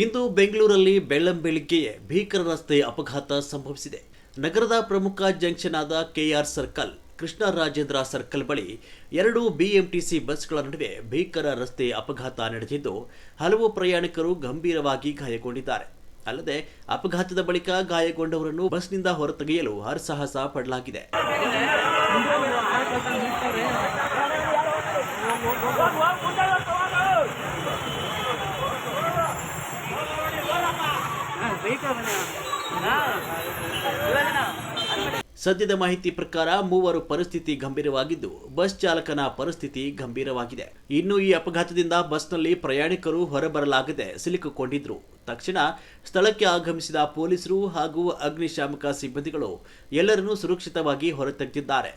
ಇಂದು ಬೆಂಗಳೂರಲ್ಲಿ ಬೆಳ್ಳಂಬೆಳಿಗ್ಗೆಯೇ ಭೀಕರ ರಸ್ತೆ ಅಪಘಾತ ಸಂಭವಿಸಿದೆ. ನಗರದ ಪ್ರಮುಖ ಜಂಕ್ಷನ್ ಆದ ಕೆಆರ್ ಸರ್ಕಲ್, ಕೃಷ್ಣರಾಜೇಂದ್ರ ಸರ್ಕಲ್ ಬಳಿ ಎರಡು ಬಿಎಂಟಿಸಿ ಬಸ್ಗಳ ನಡುವೆ ಭೀಕರ ರಸ್ತೆ ಅಪಘಾತ ನಡೆದಿದ್ದು, ಹಲವು ಪ್ರಯಾಣಿಕರು ಗಂಭೀರವಾಗಿ ಗಾಯಗೊಂಡಿದ್ದಾರೆ. ಅಲ್ಲದೆ ಅಪಘಾತದ ಬಳಿಕ ಗಾಯಗೊಂಡವರನ್ನು ಬಸ್ನಿಂದ ಹೊರತೆಗೆಯಲು ಹರಸಾಹಸ ಪಡಲಾಗಿದೆ. ಸದ್ಯದ ಮಾಹಿತಿ ಪ್ರಕಾರ ಮೂವರು ಪರಿಸ್ಥಿತಿ ಗಂಭೀರವಾಗಿದ್ದು, ಬಸ್ ಚಾಲಕನ ಪರಿಸ್ಥಿತಿ ಗಂಭೀರವಾಗಿದೆ. ಇನ್ನು ಈ ಅಪಘಾತದಿಂದ ಬಸ್ನಲ್ಲಿ ಪ್ರಯಾಣಿಕರು ಹೊರಬರಲಾಗದೆ ಸಿಲುಕಿಕೊಂಡಿದ್ರು. ತಕ್ಷಣ ಸ್ಥಳಕ್ಕೆ ಆಗಮಿಸಿದ ಪೊಲೀಸರು ಹಾಗೂ ಅಗ್ನಿಶಾಮಕ ಸಿಬ್ಬಂದಿಗಳು ಎಲ್ಲರನ್ನೂ ಸುರಕ್ಷಿತವಾಗಿ ಹೊರತೆಗೆದಿದ್ದಾರೆ.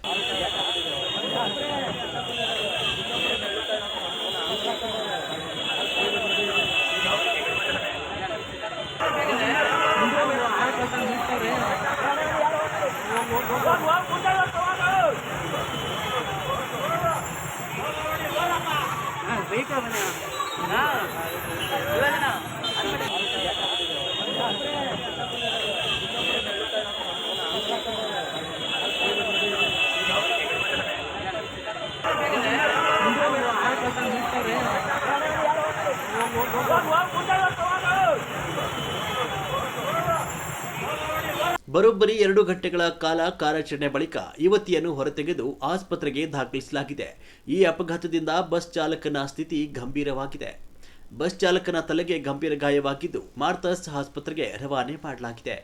ಬರೋಬ್ಬರಿ 2 ಗಂಟೆಗಳ ಕಾಲ ಕಾರ್ಯಾಚರಣೆ ಬಳಿಕ ಯುವತಿಯನ್ನು ಹೊರತೆಗೆದು ಆಸ್ಪತ್ರೆಗೆ ದಾಖಲಿಸಲಾಗಿದೆ. ಈ ಅಪಘಾತದಿಂದ ಬಸ್ ಚಾಲಕನ ಸ್ಥಿತಿ ಗಂಭೀರವಾಗಿದೆ. ಬಸ್ ಚಾಲಕನ ತಲೆಗೆ ಗಂಭೀರ ಗಾಯವಾಗಿದ್ದು, ಮಾರ್ಥಸ್ ಆಸ್ಪತ್ರೆಗೆ ರವಾನೆ ಮಾಡಲಾಗಿದೆ.